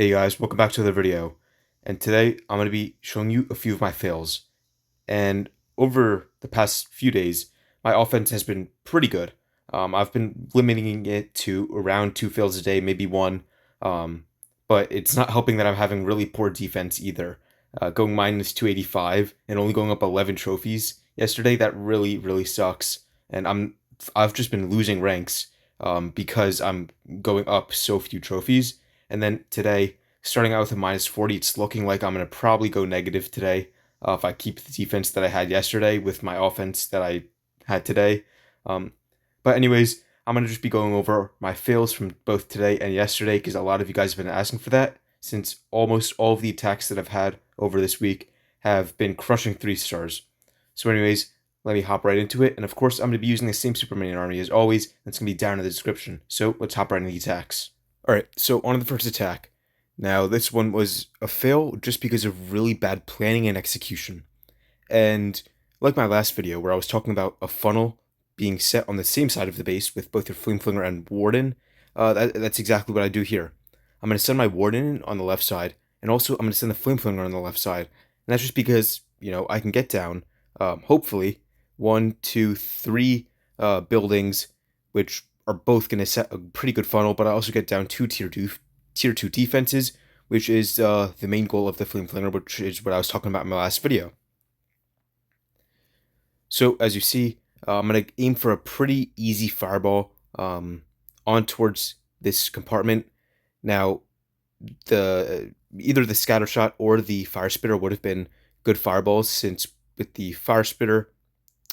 Hey guys, welcome back to the video. And today I'm going to be showing you a few of my fails. And over the past few days, my offense has been pretty good. I've been limiting it to around 2 fails a day, maybe one. Um, but it's not helping that I'm having really poor defense either. Going minus 285 and only going up 11 trophies yesterday, that really sucks. And I've just been losing ranks because I'm going up so few trophies. And then today, starting out with a minus 40, it's looking like I'm going to probably go negative today if I keep the defense that I had yesterday with my offense that I had today. Um, but anyways, I'm going to just be going over my fails from both today and yesterday because a lot of you guys have been asking for that since almost all of the attacks that I've had over this week have been crushing 3 stars. So anyways, let me hop right into it. And of course, I'm going to be using the same Super Minion army as always. That's going to be down in the description. So let's hop right into the attacks. Alright, so on to the first attack. Now, this one was a fail just because of really bad planning and execution. And like my last video where I was talking about a funnel being set on the same side of the base with both your Flame Flinger and Warden, that's exactly what I do here. I'm going to send my Warden on the left side, and also I'm going to send the Flame Flinger on the left side. And that's just because, I can get down, hopefully, 1, 2, 3 buildings, which are both going to set a pretty good funnel, but I also get down 2 tier 2 defenses, which is the main goal of the Flame Flinger, which is what I was talking about in my last video. So as you see, I'm going to aim for a pretty easy fireball on towards this compartment. Now, either the scatter shot or the fire spitter would have been good fireballs, since with the fire spitter,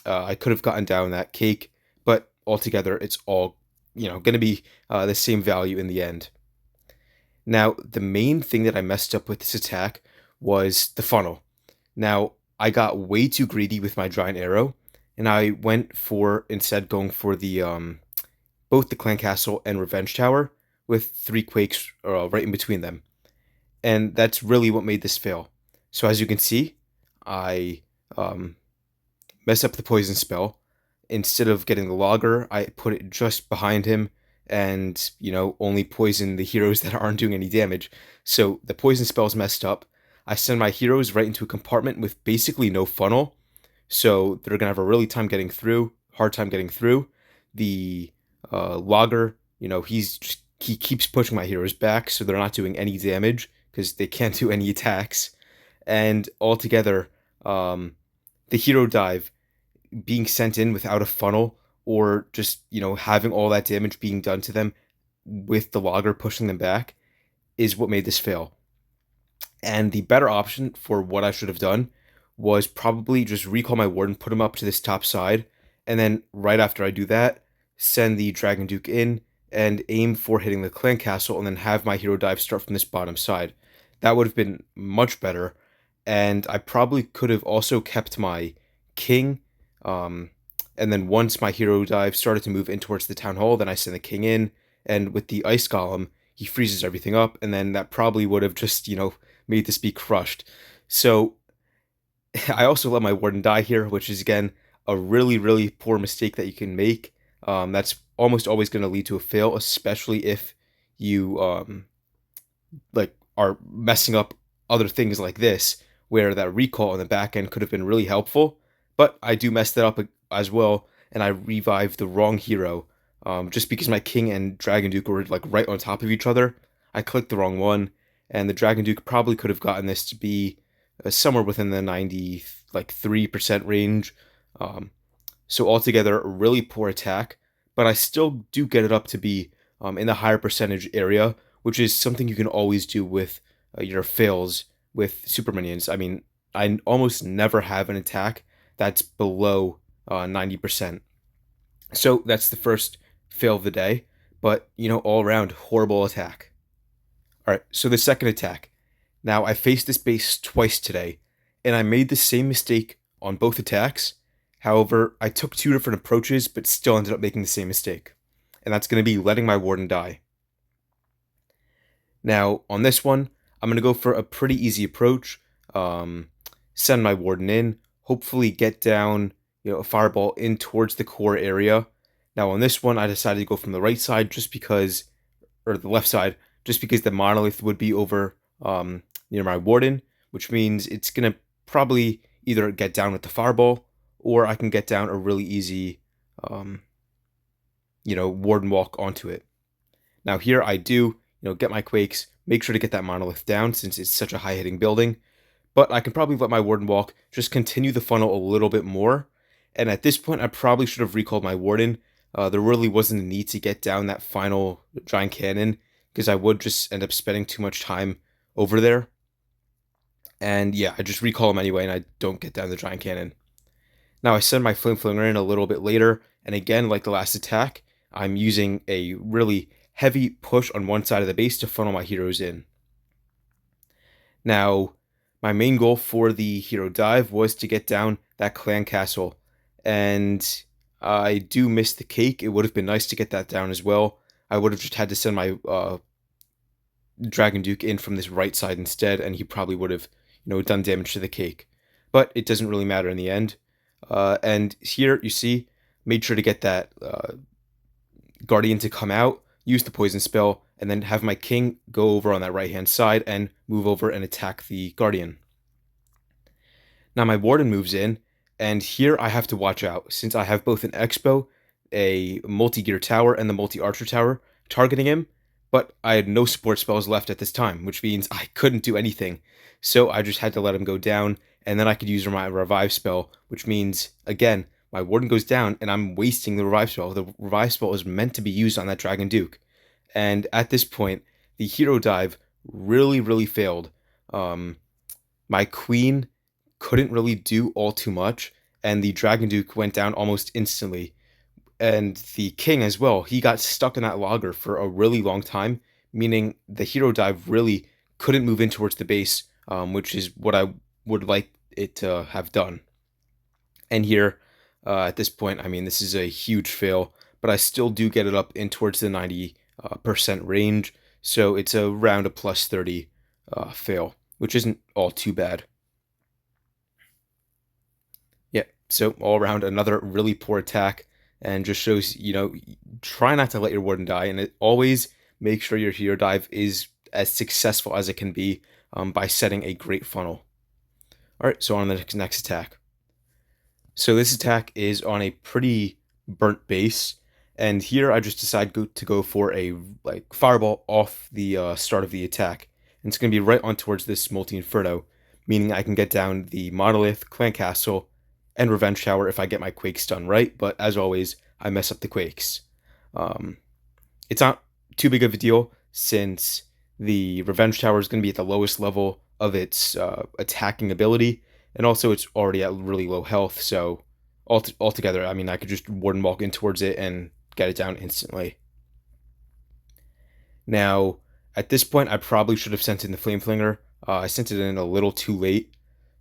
I could have gotten down that cake, but altogether, it's all going to be the same value in the end. Now, the main thing that I messed up with this attack was the funnel. Now, I got way too greedy with my giant arrow, and I went for instead going for the both the clan castle and revenge tower with 3 quakes right in between them, and that's really what made this fail. So as you can see, I mess up the poison spell. Instead of getting the logger, I put it just behind him and, only poison the heroes that aren't doing any damage. So the poison spell's messed up. I send my heroes right into a compartment with basically no funnel. So they're going to have a hard time getting through. The logger, he keeps pushing my heroes back, so they're not doing any damage because they can't do any attacks. And altogether, the hero dive being sent in without a funnel, or just, having all that damage being done to them with the logger pushing them back, is what made this fail. And the better option for what I should have done was probably just recall my Warden, put him up to this top side, and then right after I do that, send the Dragon Duke in and aim for hitting the clan castle, and then have my hero dive start from this bottom side. That would have been much better, and I probably could have also kept my king. And then once my hero dive started to move in towards the town hall, then I send the king in, and with the ice golem, he freezes everything up, and then that probably would have just, made this be crushed. So I also let my warden die here, which is again a really poor mistake that you can make. That's almost always going to lead to a fail, especially if you are messing up other things like this, where that recall on the back end could have been really helpful. But I do mess that up as well, and I revive the wrong hero. Just because my king and Dragon Duke were right on top of each other, I clicked the wrong one, and the Dragon Duke probably could have gotten this to be somewhere within the 93% range. So altogether, a really poor attack, but I still do get it up to be in the higher percentage area, which is something you can always do with your fails with super minions. I mean, I almost never have an attack that's below 90%. So that's the first fail of the day, but all around horrible attack. All right, so the second attack. Now I faced this base twice today, and I made the same mistake on both attacks. However, I took 2 different approaches, but still ended up making the same mistake, and that's going to be letting my warden die. Now on this one, I'm going to go for a pretty easy approach. Send my warden in, hopefully get down, a fireball in towards the core area. Now on this one, I decided to go from the right side or the left side, just because the monolith would be over near my warden, which means it's gonna probably either get down with the fireball or I can get down a really easy, um, warden walk onto it. Now here I do, get my quakes, make sure to get that monolith down since it's such a high hitting building, but I can probably let my warden walk just continue the funnel a little bit more. And at this point, I probably should have recalled my warden. There really wasn't a need to get down that final giant cannon because I would just end up spending too much time over there. And yeah, I just recall him anyway and I don't get down the giant cannon. Now I send my flame flinger in a little bit later, and again, like the last attack, I'm using a really heavy push on one side of the base to funnel my heroes in. Now, my main goal for the hero dive was to get down that clan castle, and I do miss the cake. It would have been nice to get that down as well. I would have just had to send my Dragon Duke in from this right side instead, and he probably would have, done damage to the cake. But it doesn't really matter in the end. And here, you see, made sure to get that Guardian to come out, use the poison spell, and then have my king go over on that right-hand side and move over and attack the Guardian. Now my warden moves in, and here I have to watch out, since I have both an Expo, a multi-gear tower, and the multi-archer tower targeting him, but I had no support spells left at this time, which means I couldn't do anything. So I just had to let him go down, and then I could use my revive spell, which means, again, my warden goes down, and I'm wasting the revive spell. The revive spell is meant to be used on that Dragon Duke. And at this point, the hero dive really, really failed. My queen couldn't really do all too much, and the Dragon Duke went down almost instantly. And the king as well, he got stuck in that logger for a really long time, meaning the hero dive really couldn't move in towards the base, which is what I would like it to have done. And here, at this point, I mean, this is a huge fail, but I still do get it up in towards the 90% range, so it's around a plus 30 fail, which isn't all too bad. Yeah, so all around another really poor attack, and just shows, try not to let your warden die, and it always make sure your hero dive is as successful as it can be by setting a great funnel. Alright, so on the next attack. So this attack is on a pretty burnt base, and here I just decide to go for a fireball off the start of the attack. And it's going to be right on towards this multi-inferno, meaning I can get down the monolith, clan castle, and revenge tower if I get my quakes done right, but as always, I mess up the quakes. It's not too big of a deal since the revenge tower is going to be at the lowest level of its attacking ability, and also it's already at really low health, so altogether, I mean, I could just warden walk in towards it and get it down instantly. Now, at this point, I probably should have sent in the Flame Flinger. I sent it in a little too late,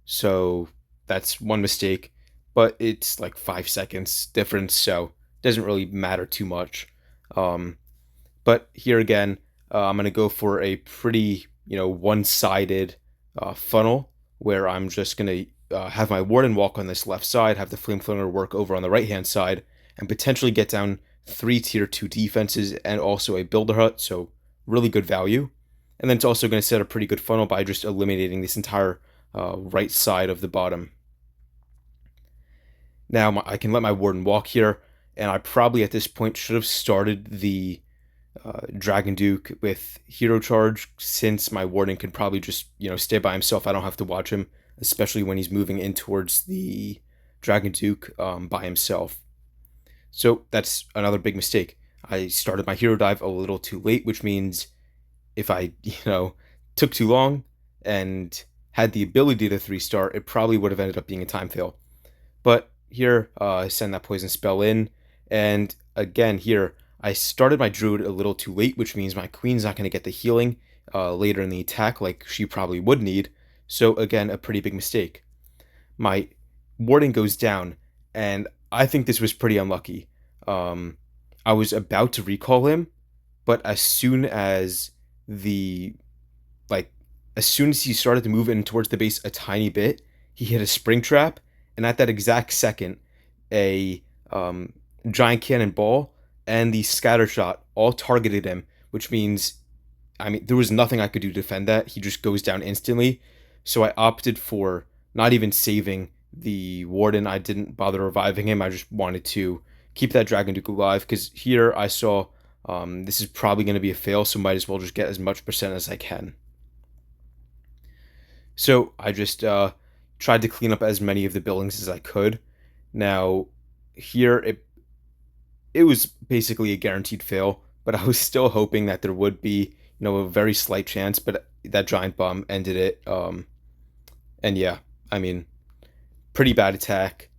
so that's one mistake, but it's like 5 seconds difference, so it doesn't really matter too much. But here again, I'm going to go for a pretty, one-sided funnel, where I'm just going to have my warden walk on this left side, have the flame flinger work over on the right-hand side, and potentially get down 3 tier 2 defenses and also a builder hut, so really good value. And then it's also going to set a pretty good funnel by just eliminating this entire right side of the bottom. Now I can let my warden walk here, and I probably at this point should have started the Dragon Duke with hero charge, since my warden can probably just stay by himself. I don't have to watch him, especially when he's moving in towards the Dragon Duke by himself. So that's another big mistake. I started my hero dive a little too late, which means if I took too long and had the ability to 3-star, it probably would have ended up being a time fail. But here, I send that poison spell in, and again here, I started my druid a little too late, which means my queen's not going to get the healing later in the attack like she probably would need. So again, a pretty big mistake. My warden goes down, and I think this was pretty unlucky. I was about to recall him, but as soon as he started to move in towards the base a tiny bit, he hit a spring trap, and at that exact second, a giant cannonball and the scatter shot all targeted him, which means I mean, there was nothing I could do to defend that. He just goes down instantly. So I opted for not even saving the warden. I didn't bother reviving him. I just wanted to keep that Dragon Duke alive because here I saw this is probably going to be a fail, so might as well just get as much percent as I can. So I just tried to clean up as many of the buildings as I could. Now, here it was basically a guaranteed fail, but I was still hoping that there would be, a very slight chance, but that giant bomb ended it. And yeah, I mean, pretty bad attack,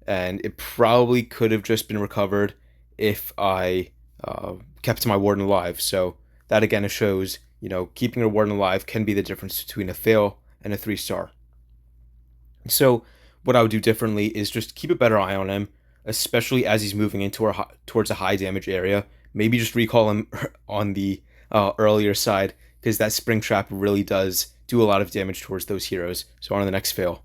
and it probably could have just been recovered if I kept my warden alive. So that again shows, keeping a warden alive can be the difference between a fail and a 3-star. So what I would do differently is just keep a better eye on him, especially as he's moving into towards a high damage area. Maybe just recall him on the earlier side because that spring trap really does do a lot of damage towards those heroes. So on to the next fail.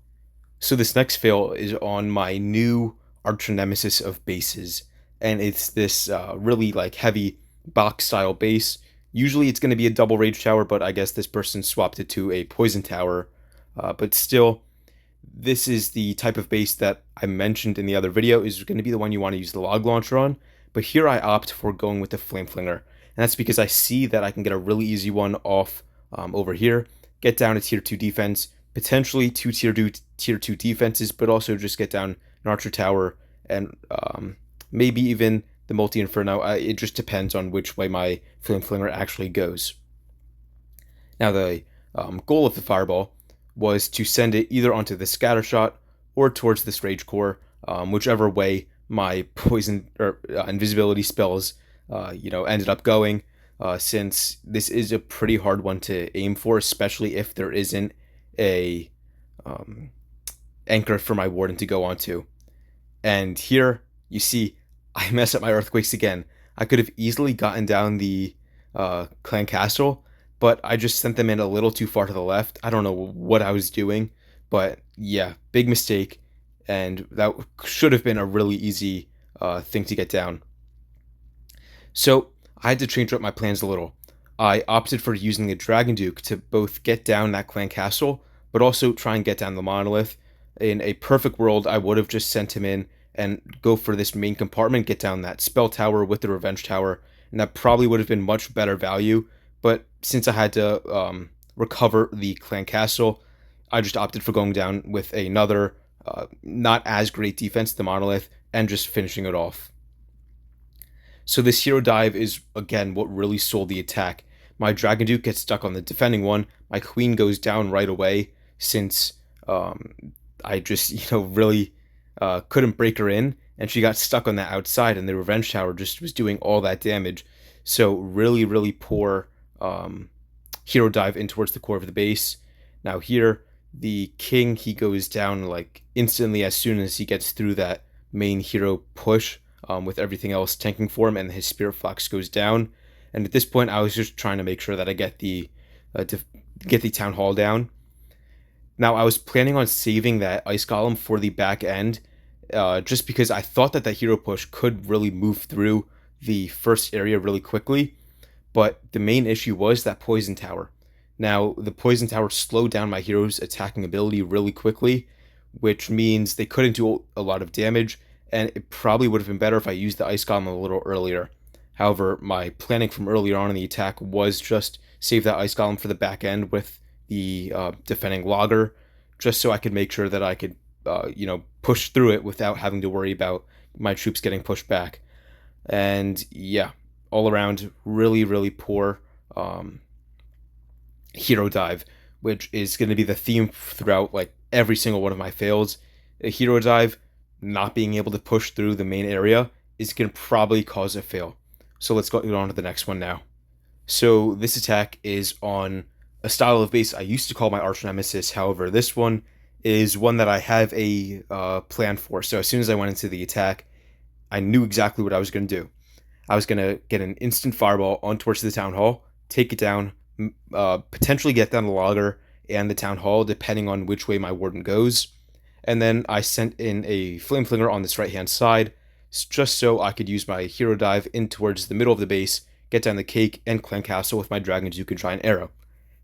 So this next fail is on my new arch nemesis of bases, and it's this really like heavy box style base. Usually it's going to be a double rage tower, but I guess this person swapped it to a poison tower. But still, this is the type of base that I mentioned in the other video is going to be the one you want to use the log launcher on. But here I opt for going with the flame flinger, and that's because I see that I can get a really easy one off over here, get down a tier 2 defense, potentially two tier 2 defenses, but also just get down an archer tower and maybe even the multi inferno. It just depends on which way my flame flinger actually goes. Now the goal of the fireball was to send it either onto the scatter shot or towards this rage core, whichever way my poison or invisibility spells ended up going. Since this is a pretty hard one to aim for, especially if there isn't a anchor for my warden to go onto. And here you see I mess up my earthquakes again. I could have easily gotten down the clan castle, but I just sent them in a little too far to the left. I don't know what I was doing, but yeah, big mistake, and that should have been a really easy thing to get down. So I had to change up my plans a little. I opted for using the Dragon Duke to both get down that clan castle, but also try and get down the monolith. In a perfect world, I would have just sent him in and go for this main compartment, get down that spell tower with the revenge tower, and that probably would have been much better value. But since I had to recover the clan castle, I just opted for going down with another not as great defense, the monolith, and just finishing it off. So this hero dive is, again, what really sold the attack. My Dragon Duke gets stuck on the defending one. My Queen goes down right away since I just, really couldn't break her in. And she got stuck on that outside, and the Revenge Tower just was doing all that damage. So really, really poor hero dive in towards the core of the base. Now here, the King, he goes down like instantly as soon as he gets through that main hero push. With everything else tanking for him, and his Spirit Flux goes down. And at this point, I was just trying to make sure that I get the Town Hall down. Now, I was planning on saving that Ice Golem for the back end, just because I thought that hero push could really move through the first area really quickly. But the main issue was that Poison Tower. Now, the Poison Tower slowed down my hero's attacking ability really quickly, which means they couldn't do a lot of damage, and it probably would have been better if I used the Ice Golem a little earlier. However, my planning from earlier on in the attack was just save that Ice Golem for the back end with the defending Logger, just so I could make sure that I could, push through it without having to worry about my troops getting pushed back. And yeah, all around, really, really poor hero dive, which is going to be the theme throughout like every single one of my fails. A hero dive not being able to push through the main area is going to probably cause a fail. So let's go on to the next one now. So this attack is on a style of base I used to call my arch nemesis. However, this one is one that I have a plan for. So as soon as I went into the attack, I knew exactly what I was going to do. I was going to get an instant fireball on towards the town hall, take it down, potentially get down the logger and the town hall, depending on which way my warden goes. And then I sent in a flame flinger on this right hand side, just so I could use my hero dive in towards the middle of the base, get down the cake and clan castle with my dragon duke and giant arrow.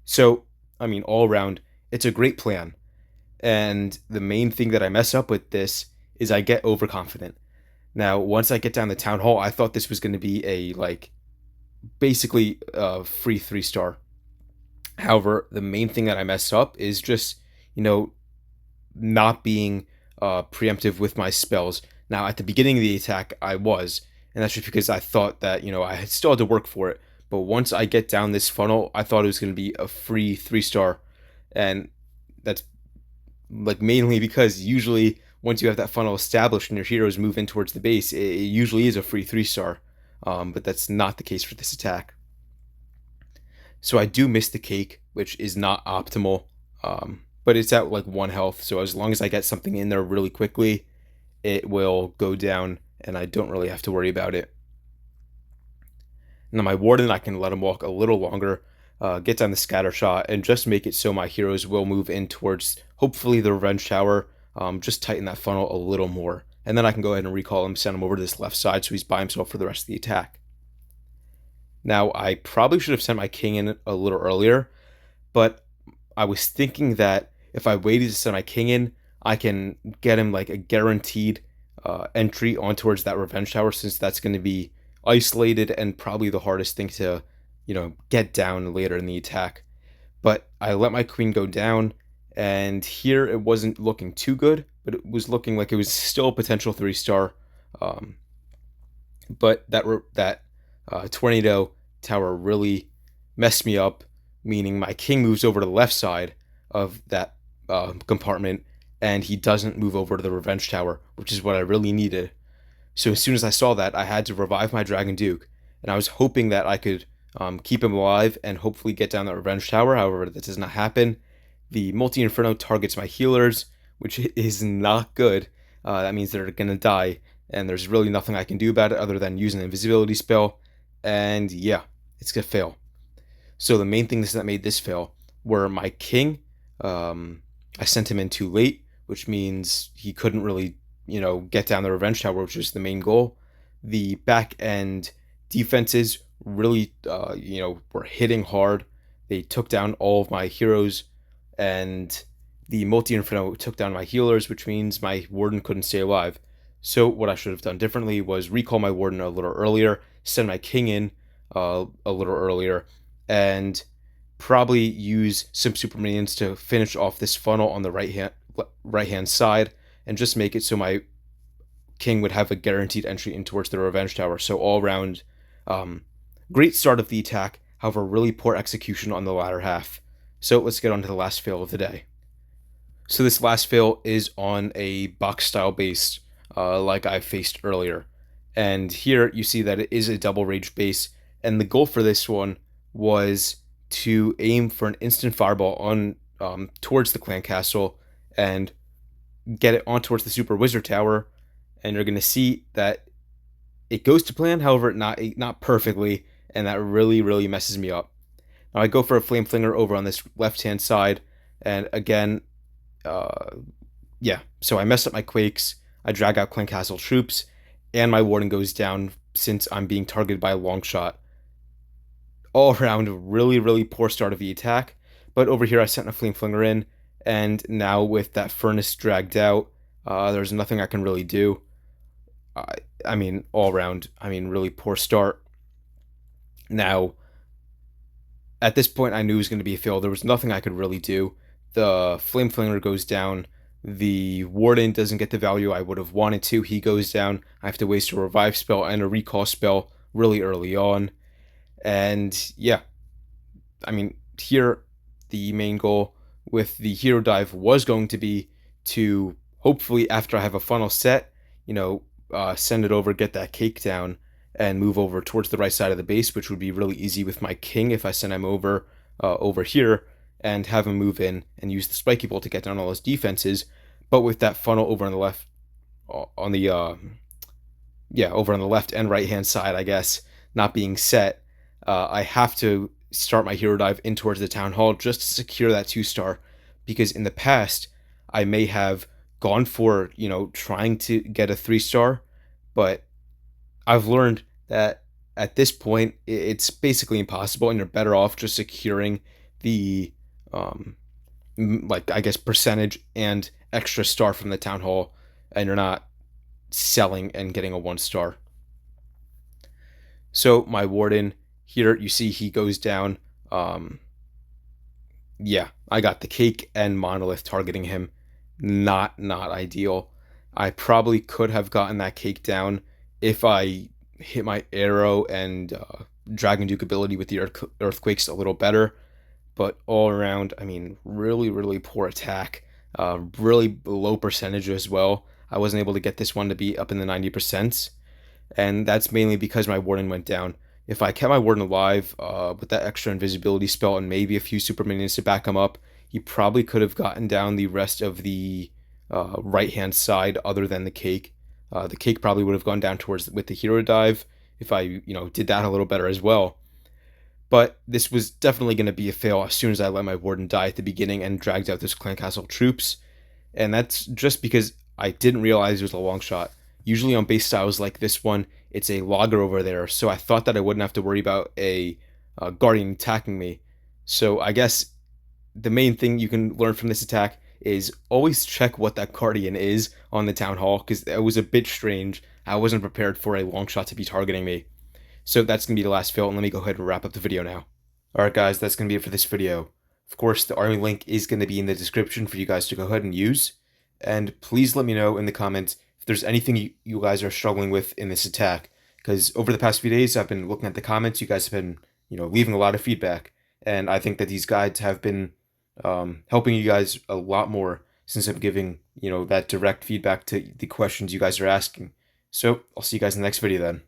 So, I mean, all around, it's a great plan. And the main thing that I mess up with this is I get overconfident. Now, once I get down the town hall, I thought this was going to be a like basically a free 3 star. However, the main thing that I mess up is just, you know, not being preemptive with my spells. Now, at the beginning of the attack, I was, and that's just because I thought that, I still had to work for it. But once I get down this funnel, I thought it was going to be a free 3 star, and that's like mainly because usually once you have that funnel established and your heroes move in towards the base, it usually is a free 3 star. But that's not the case for this attack. So I do miss the cake, which is not optimal. But it's at like 1 health. So as long as I get something in there really quickly, it will go down and I don't really have to worry about it. Now my warden, I can let him walk a little longer, get down the scatter shot, and just make it so my heroes will move in towards hopefully the revenge tower. Just tighten that funnel a little more. And then I can go ahead and recall him, send him over to this left side so he's by himself for the rest of the attack. Now, I probably should have sent my king in a little earlier, but I was thinking that if I waited to send my king in, I can get him like a guaranteed entry on towards that revenge tower, since that's going to be isolated and probably the hardest thing to, get down later in the attack. But I let my queen go down, and here it wasn't looking too good, but it was looking like it was still a potential 3 star. Um, but that tornado tower really messed me up, meaning my king moves over to the left side of that compartment, and he doesn't move over to the revenge tower, which is what I really needed. So as soon as I saw that, I had to revive my dragon duke, and I was hoping that I could keep him alive and hopefully get down the revenge tower. However, that does not happen. The multi-inferno targets my healers, which is not good. That means they're going to die, and there's really nothing I can do about it other than use an invisibility spell. And yeah, it's going to fail. So the main things that made this fail were my king. I sent him in too late, which means he couldn't really, get down the revenge tower, which is the main goal. The back end defenses really, were hitting hard. They took down all of my heroes, and the multi-inferno took down my healers, which means my warden couldn't stay alive. So what I should have done differently was recall my warden a little earlier, send my king in a little earlier, and probably use some super minions to finish off this funnel on the right hand side, and just make it so my king would have a guaranteed entry in towards the revenge tower. So all around, great start of the attack, however really poor execution on the latter half. So let's get on to the last fail of the day. So this last fail is on a box style base, like I faced earlier. And here you see that it is a double rage base, and the goal for this one was to aim for an instant fireball on towards the clan castle and get it on towards the super wizard tower. And you're going to see that it goes to plan, however not perfectly, and that really messes me up. Now I go for a flame flinger over on this left hand side, and again, so I mess up my quakes, I drag out clan castle troops, and my warden goes down since I'm being targeted by a long shot. All around, really poor start of the attack. But over here I sent a flame flinger in, and now with that furnace dragged out, there's nothing I can really do. I mean, all around, really poor start. Now, at this point, I knew it was going to be a fail. There was nothing I could really do. The flame flinger goes down. The warden doesn't get the value I would have wanted to. He goes down. I have to waste a revive spell and a recall spell really early on. And yeah, here the main goal with the hero dive was going to be to hopefully, after I have a funnel set, send it over, get that cake down, and move over towards the right side of the base, which would be really easy with my king if I send him over here and have him move in and use the spiky bolt to get down all his defenses. But with that funnel over on the left, over on the left and right hand side, I guess, not being set, I have to start my hero dive in towards the town hall just to secure that 2-star, because in the past I may have gone for trying to get a 3-star, but I've learned that at this point, it's basically impossible, and you're better off just securing the, um, like, I guess, percentage and extra star from the town hall, and you're not selling and getting a 1 star. So my warden here, you see he goes down. Um, yeah, I got the cake and monolith targeting him. Not ideal. I probably could have gotten that cake down if I hit my arrow and Dragon Duke ability with the earthquakes a little better. But all around, I mean, really poor attack. Really low percentage as well. I wasn't able to get this one to be up in the 90%, and that's mainly because my warden went down. If I kept my warden alive with that extra invisibility spell and maybe a few super minions to back him up, he probably could have gotten down the rest of the right hand side other than the cake. The cake probably would have gone down towards with the hero dive if I did that a little better as well. But this was definitely going to be a fail as soon as I let my warden die at the beginning and dragged out those clan castle troops. And that's just because I didn't realize it was a long shot. Usually on base styles like this one, it's a logger over there, so I thought that I wouldn't have to worry about a guardian attacking me. So I guess the main thing you can learn from this attack is always check what that guardian is on the town hall, because it was a bit strange. I wasn't prepared for a long shot to be targeting me. So that's going to be the last fail, and let me go ahead and wrap up the video now. Alright guys, that's going to be it for this video. Of course, the army link is going to be in the description for you guys to go ahead and use. And please let me know in the comments if there's anything you guys are struggling with in this attack. Because over the past few days, I've been looking at the comments. You guys have been, leaving a lot of feedback. And I think that these guides have been helping you guys a lot more since I'm giving, that direct feedback to the questions you guys are asking. So I'll see you guys in the next video then.